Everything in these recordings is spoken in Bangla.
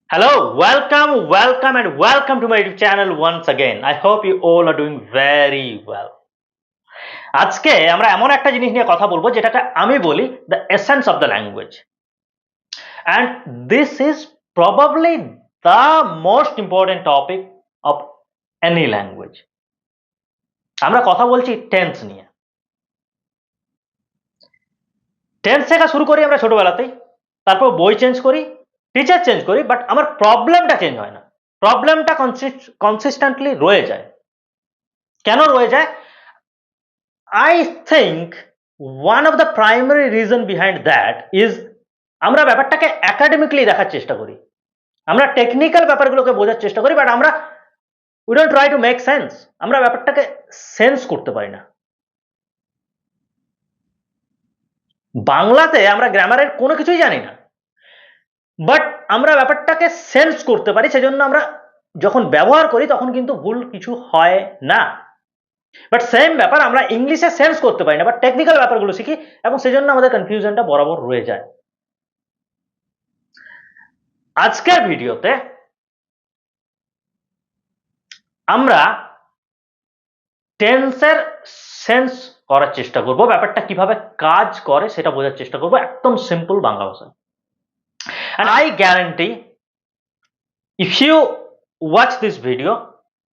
Hello, and welcome to my YouTube channel once again. I hope you all are doing very well. আজকে আমরা এমন একটা জিনিস নিয়ে কথা বলবো যেটাকে আমি বলি the essence of the language. And this is probably the most important topic of any language. আমরা কথা বলছি টেন্স নিয়ে। টেন্স শেখা শুরু করি আমরা ছোটবেলাতেই, তারপর বই চেঞ্জ করি, টিচার চেঞ্জ করি, বাট আমার প্রবলেমটা চেঞ্জ হয় না। প্রবলেমটা কনসিস্টেন্টলি রয়ে যায়। কেন রয়ে যায়? I think one of the primary reason behind that is আমরা ব্যাপারটাকে একাডেমিকলি দেখার চেষ্টা করি, আমরা টেকনিক্যাল ব্যাপারগুলোকে বোঝার চেষ্টা করি, বাট আমরা we don't try to make sense, আমরা ব্যাপারটাকে সেন্স করতে পারি না। বাংলাতে আমরা গ্রামারের কোনো কিছুই জানি না, বাট আমরা ব্যাপারটাকে সেন্স করতে পারি, সেজন্য আমরা যখন ব্যবহার করি তখন কিন্তু ভুল কিছু হয় না। বাট সেম ব্যাপার আমরা ইংলিশে সেন্স করতে পারি না, বাট টেকনিক্যাল ব্যাপারগুলো শিখি এবং সেজন্য আমাদের কনফিউশনটা বরাবর রয়ে যায়। আজকের ভিডিওতে আমরা টেন্সের সেন্স করার চেষ্টা করব, ব্যাপারটা কিভাবে কাজ করে সেটা বোঝার চেষ্টা করব একদম সিম্পল বাংলা ভাষায়। And I guarantee if you watch this video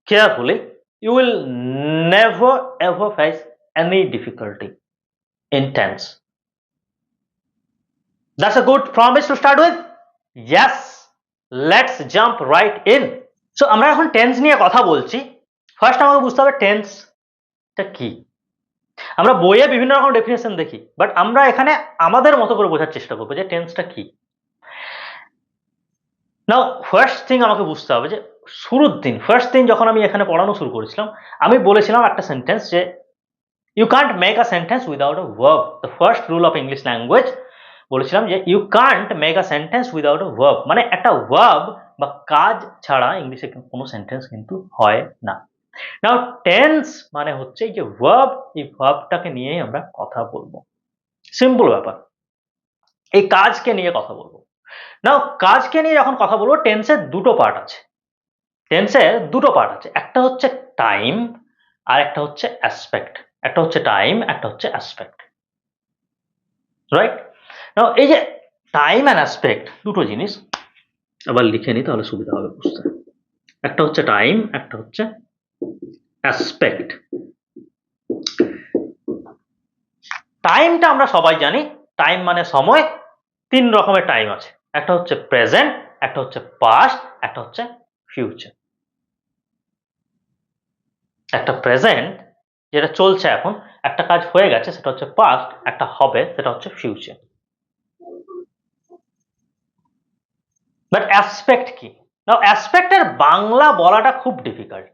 carefully, you will never ever face any difficulty in tense. That's a good promise to start with. Yes, let's jump right in. So আমরা এখন টেন্স নিয়ে কথা বলছি। ফার্স্ট আমাকে বুঝতে হবে টেন্সটা কি। আমরা বইয়ে বিভিন্ন রকম ডেফিনেশন দেখি, বাট আমরা এখানে আমাদের মতো করে বোঝার চেষ্টা করবো যে টেন্সটা কি। নাও ফার্স্ট থিং আমাকে বুঝতে হবে যে ফার্স্ট দিন যখন আমি এখানে পড়ানো শুরু করেছিলাম, আমি বলেছিলাম একটা সেন্টেন্স যে you can't make a sentence without a verb. The first rule of English language বলেছিলাম যে you can't make a sentence without a verb, মানে একটা ভার্ব বা কাজ ছাড়া ইংলিশে কোনো সেন্টেন্স কিন্তু হয় না। নাও টেন্স মানে হচ্ছে এই যে ভার্ব, এই ভার্বটাকে নিয়েই আমরা কথা বলবো। সিম্পল ব্যাপার, এই কাজকে নিয়ে কথা বলবো। নাও কাজকে নিয়ে যখন কথা বলবো, টেন্সের দুটো পার্ট আছে। একটা হচ্ছে টাইম আর একটা হচ্ছে অ্যাসপেক্ট। একটা হচ্ছে টাইম, একটা হচ্ছে অ্যাসপেক্ট, রাইট? নাও এই যে টাইম অ্যান্ড অ্যাসপেক্ট দুটো জিনিস আবার লিখে নিই, তাহলে সুবিধা হবে বুঝতে। একটা হচ্ছে টাইম, একটা হচ্ছে অ্যাসপেক্ট। টাইমটা আমরা সবাই জানি, টাইম মানে সময়। তিন রকমের টাইম আছে, একটা হচ্ছে প্রেজেন্ট, একটা হচ্ছে পাস্ট, একটা হচ্ছে ফিউচার। একটা প্রেজেন্ট যেটা চলছে এখন, একটা কাজ হয়ে গেছে সেটা হচ্ছে পাস্ট, একটা হবে সেটা হচ্ছে ফিউচার। বাট অ্যাসপেক্ট কি? নাও অ্যাসপেক্টের বাংলা বলাটা খুব ডিফিকাল্ট,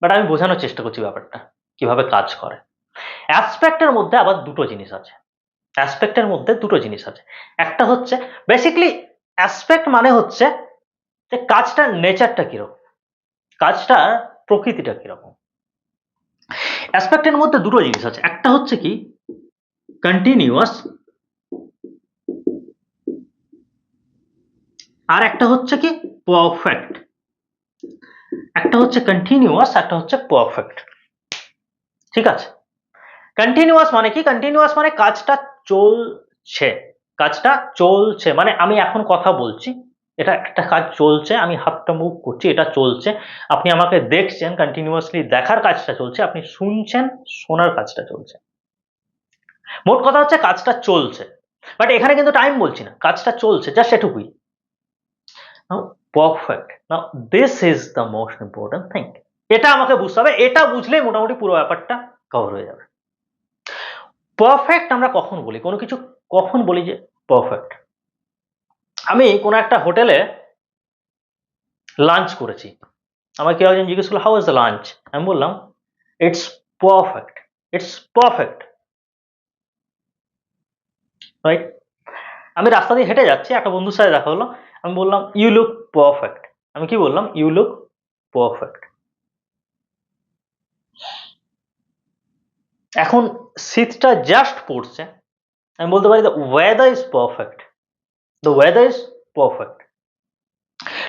বাট আমি বোঝানোর চেষ্টা করছি ব্যাপারটা কিভাবে কাজ করে। অ্যাসপেক্টের মধ্যে আবার দুটো জিনিস আছে। একটা হচ্ছে বেসিক্যালি অ্যাসপেক্ট মানে হচ্ছে যে কাজটার নেচারটা কিরকম, কাজটার প্রকৃতিটা কিরকম। অ্যাসপেক্টের মধ্যে দুটো জিনিস আছে, একটা হচ্ছে কি কন্টিনিউয়াস, আর একটা হচ্ছে কি পারফেক্ট। একটা হচ্ছে কন্টিনিউয়াস, একটা হচ্ছে পারফেক্ট, ঠিক আছে? কন্টিনিউয়াস মানে কি? কন্টিনিউয়াস মানে কাজটা চলছে, মানে আমি এখন কথা বলছি, এটা একটা কাজ চলছে, আমি হাতটা মুভ করছি, এটা চলছে। আপনি আমাকে দেখছেন, কন্টিনিউয়াসলি দেখার কাজটা চলছে, আপনি শুনছেন, শোনার কাজটা চলছে। মোট কথা হচ্ছে কাজটা চলছে, বাট এখানে কিন্তু টাইম বলছি না, কাজটা চলছে, জাস্ট এটুকুই। Now perfect, now this is the most important thing. এটা আমাকে বুঝতে হবে, এটা বুঝলেই মোটামুটি পুরো ব্যাপারটা কভার হয়ে যাবে। পারফেক্ট আমরা কখন বলি, কোনো কিছু কখন বলি যে পারফেক্ট? আমি কোনো একটা হোটেলে লাঞ্চ করেছি, আমাকে কেউ একজন জিজ্ঞেস করলো হাউ ইজ দ্য লাঞ্চ, আমি বললাম ইটস পারফেক্ট, রাইট? আমি রাস্তা দিয়ে হেঁটে যাচ্ছি, একটা বন্ধুর সাথে দেখা হলো, আমি বললাম ইউ লুক পারফেক্ট। আমি কি বললাম? You look perfect. এখন শীতটা জাস্ট পড়ছে, আমি বলতে পারি দ্য ওয়েদার ইজ পারফেক্ট,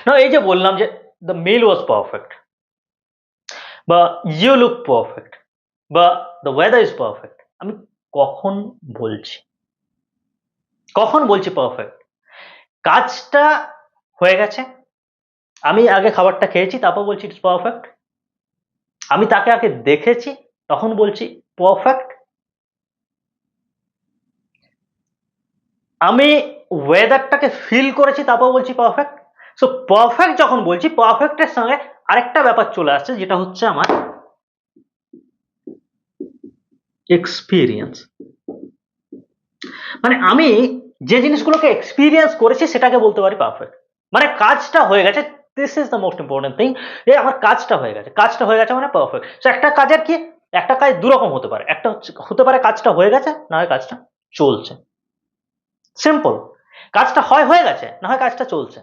না, এই যে বললাম যে দ্য মিল ওয়াজ পারফেক্ট, বা ইউ লুক পারফেক্ট, বা দ্য ওয়েদার ইজ পারফেক্ট, আমি কখন বলছি, কখন বলছি পারফেক্ট? কাজটা হয়ে গেছে, আমি আগে খাবারটা খেয়েছি, তারপর বলছি ইটস পারফেক্ট। আমি তাকে আগে দেখেছি, তখন বলছি পারফেক্ট। আমি ওয়েদারটাকে ফিল করেছি, তারপর বলছি পারফেক্ট। সো পারফেক্ট যখন বলছি, পারফেক্টের সঙ্গে আরেকটা ব্যাপার চলে আসছে, যেটা হচ্ছে আমার এক্সপিরিয়েন্স। মানে আমি যে জিনিসগুলোকে এক্সপিরিয়েন্স করেছি সেটাকে বলতে পারি পারফেক্ট। মানে কাজটা হয়ে গেছে, this is the most important thing, যে আমার কাজটা হয়ে গেছে, কাজটা হয়ে গেছে মানে পারফেক্ট। সো একটা কাজের কি, একটা কাজ দুরকম হতে পারে, একটা হতে পারে কাজটা হয়ে গেছে, না হয় কাজটা চলছে। সিম্পল। কাজটা হয় হয়ে গেছে, না হয় কাজটা চলছে।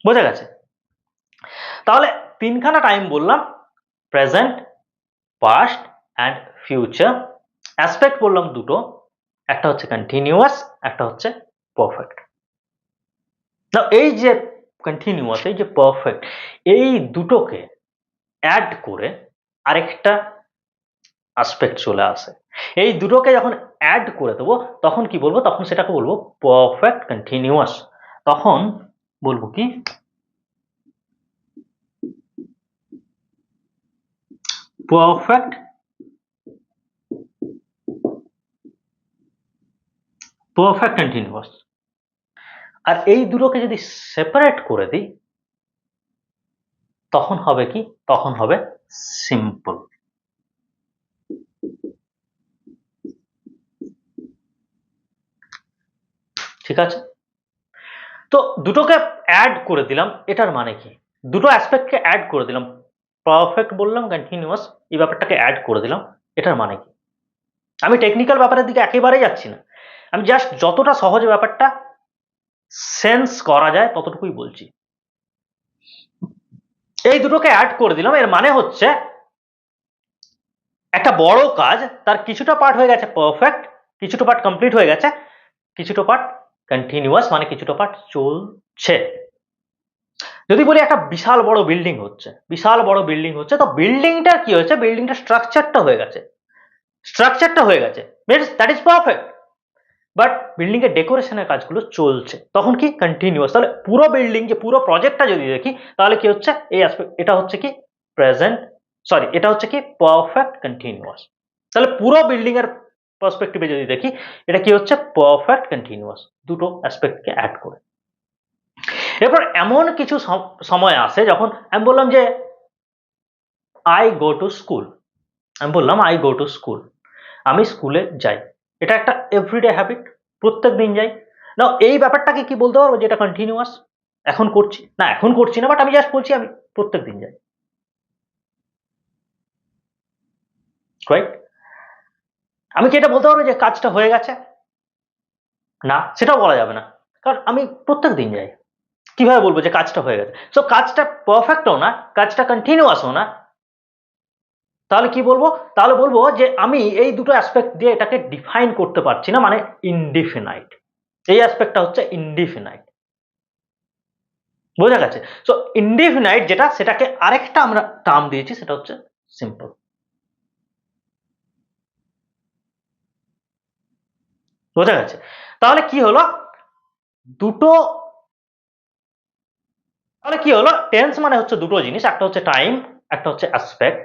বোঝা গেছে? তাহলে তিনখানা টাইম বললাম, present, past and future. Aspect বললাম দুটো, একটা হচ্ছে কন্টিনিউয়াস, একটা হচ্ছে পারফেক্ট। না, এই যে কন্টিনিউয়াস, এই যে পারফেক্ট, এই দুটোকে অ্যাড করে আরেকটা অ্যাসপেক্ট চলে আসে। এই দুটোকে যখন অ্যাড করে দেবো, তখন কি বলবো? তখন সেটাকে বলবো পারফেক্ট কন্টিনিউয়াস। তখন বলবো কি, পারফেক্ট পারফেক্ট কন্টিনিউয়াস। আর এই দুটোকে যদি সেপারেট করে দিই, তখন হবে কি? তখন হবে সিম্পল। ঠিক আছে? তো দুটোকে অ্যাড করে দিলাম, এটার মানে কি? দুটো অ্যাসপেক্টকে অ্যাড করে দিলাম, পারফেক্ট বললাম, কন্টিনিউয়াস, এই ব্যাপারটাকে অ্যাড করে দিলাম, এটার মানে কি? আমি টেকনিক্যাল ব্যাপারের দিকে একেবারেই যাচ্ছি না, আমি জাস্ট যতটা সহজ ব্যাপারটা সেন্স করা যায় ততটুকুই বলছি। এই দুটোকে অ্যাড করে দিলাম, এর মানে হচ্ছে একটা বড় কাজ, তার কিছুটা পার্ট হয়ে গেছে পারফেক্ট, কিছুটা পার্ট কমপ্লিট হয়ে গেছে, কিছুটা পার্ট কন্টিনিউয়াস, মানে কিছুটা পার্ট চলছে। যদি বলি একটা বিশাল বড় বিল্ডিং হচ্ছে, বিশাল বড় বিল্ডিং হচ্ছে, তো বিল্ডিংটা কি হয়েছে? বিল্ডিংটা স্ট্রাকচারটা হয়ে গেছে, স্ট্রাকচারটা হয়ে গেছে, means that is perfect. But building এর ডেকোরেশনের কাজগুলো চলছে, তখন কি? কন্টিনিউয়াস। তাহলে পুরো বিল্ডিং, যে পুরো প্রজেক্টটা যদি দেখি, তাহলে কি হচ্ছে? এই অ্যাসপেক্ট, এটা হচ্ছে কি প্রেজেন্ট, সরি, এটা হচ্ছে কি পারফেক্ট কন্টিনিউয়াস। তাহলে পুরো বিল্ডিং এর পার্সপেক্টিভে যদি দেখি, এটা কি হচ্ছে? পারফেক্ট কন্টিনিউয়াস, দুটো অ্যাসপেক্টকে অ্যাড করে। এরপর এমন কিছু সময় আসে যখন আমি বললাম যে আই গো টু স্কুল, আমি বললাম আই গো টু স্কুল, আমি স্কুলে যাই। এটা একটা এভরিডে হ্যাবিট, প্রত্যেক দিন যাই। না, এই ব্যাপারটাকে কি বলতে পারবো? যেটা কন্টিনিউয়াস, এখন করছি না, এখন করছি না, বাট আমি জাস্ট বলছি আমি প্রত্যেক দিন যাই, রাইট? আমি কি এটা বলতে পারবো যে কাজটা হয়ে গেছে? না, সেটাও বলা যাবে না, কারণ আমি প্রত্যেক দিন যাই। কিভাবে বলবো যে কাজটা হয়ে গেছে? সো কাজটা পারফেক্টও না, কাজটা কন্টিনিউয়াসও না। তাহলে কি বলবো? তাহলে বলবো যে আমি এই দুটো অ্যাসপেক্ট দিয়ে এটাকে ডিফাইন করতে পারছি না, মানে ইনডিফিনাইট। এই অ্যাসপেক্টটা হচ্ছে ইনডিফিনাইট। বোঝা গেছে? সো ইনডিফিনাইট যেটা, সেটাকে আরেকটা আমরা টার্ম দিয়েছি, সেটা হচ্ছে সিম্পল। বোঝা গেছে? তাহলে কি হলো? দুটো, তাহলে কি হলো? টেন্স মানে হচ্ছে দুটো জিনিস, একটা হচ্ছে টাইম, একটা হচ্ছে অ্যাসপেক্ট।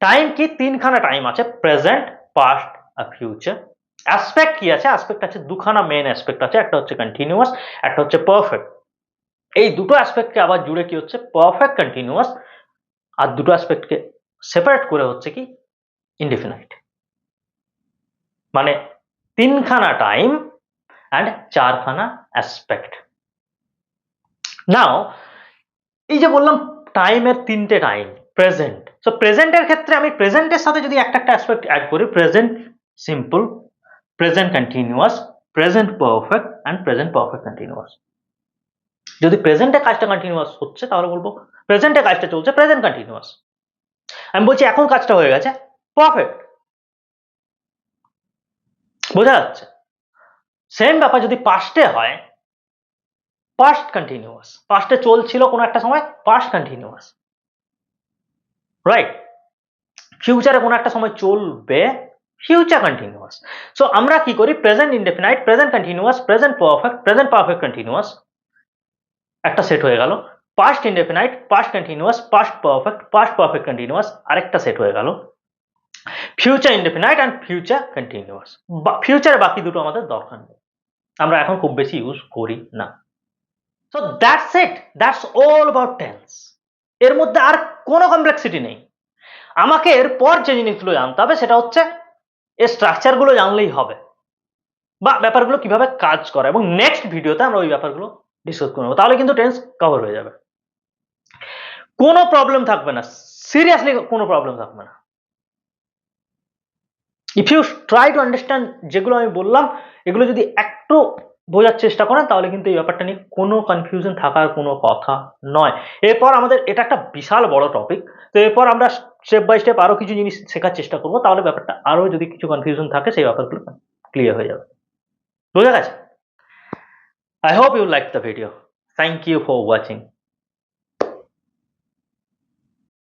টাইম কি? তিনখানা টাইম আছে, প্রেজেন্ট, পাস্ট আর ফিউচার। অ্যাসপেক্ট কি আছে? অ্যাসপেক্ট আছে দুখানা মেন অ্যাসপেক্ট আছে, একটা হচ্ছে কন্টিনিউয়াস, একটা হচ্ছে পারফেক্ট। এই দুটো অ্যাসপেক্টকে আবার জুড়ে কি হচ্ছে? Perfect continuous. আর দুটো অ্যাসপেক্টকে সেপারেট করে হচ্ছে কি? ইনডিফিনাইট। মানে তিনখানা টাইম অ্যান্ড চারখানা অ্যাসপেক্ট। নাও, এই যে বললাম টাইমের তিনটে টাইম, প্রেজেন্ট, সো প্রেজেন্টের ক্ষেত্রে আমি প্রেজেন্টের সাথে যদি একটা একটা অ্যাসপেক্ট অ্যাড করি, present simple, present continuous, present perfect and present perfect continuous. যদি প্রেজেন্টে কাজটা কন্টিনিউয়াস হচ্ছে, তাহলে বলবো প্রেজেন্টে কাজটা চলছে, প্রেজেন্ট কন্টিনিউয়াস। আমি বলছি এখন কাজটা হয়ে গেছে, পারফেক্ট। বোঝা যাচ্ছে? সেম ব্যাপার যদি পাস্টে হয়, পাস্ট কন্টিনিউয়াস, পাস্টে চলছিল কোনো একটা সময়, পাস্ট কন্টিনিউয়াস, রাইট? ফিউচারে কোনো একটা সময় চলবে, ফিউচার কন্টিনিউয়াস। সো আমরা কি করি, present indefinite, present continuous, present perfect continuous একটা সেট হয়ে গেল, past indefinite, past continuous, past perfect continuous আরেকটা সেট হয়ে গেল, future indefinite and future continuous. ফিউচারে বাকি দুটো আমাদের দরকার নেই, আমরা এখন খুব বেশি ইউজ করি না। So that's it, that's all about tense. এর মধ্যে আর কোনো কমপ্লেক্সিটি নেই। আমাকে এরপর যে জিনিসগুলো জানতে হবে সেটা হচ্ছে এর স্ট্রাকচারগুলো জানলেই হবে, বা ব্যাপারগুলো কিভাবে কাজ করে, এবং নেক্সট ভিডিওতে আমরা ওই ব্যাপারগুলো ডিসকাস করবো, তাহলে কিন্তু টেন্স কভার হয়ে যাবে, কোনো প্রবলেম থাকবে না, সিরিয়াসলি কোনো প্রবলেম থাকবে না। If you try to understand যেগুলো আমি বললাম, এগুলো যদি একটু বোঝার চেষ্টা করেন তাহলে কিন্তু এই ব্যাপারটা নিয়ে কোনো কনফিউশন থাকার কোনো কথা নয়। এরপর আমাদের এটা একটা বিশাল বড় টপিক, তো এরপর আমরা স্টেপ বাই স্টেপ আরো কিছু জিনিস শেখার চেষ্টা করবো, তাহলে ব্যাপারটা আরো যদি কিছু কনফিউশন থাকে সেই ব্যাপারগুলো ক্লিয়ার হয়ে যাবে। বোঝা গেছে? I hope you liked the video. Thank you for watching.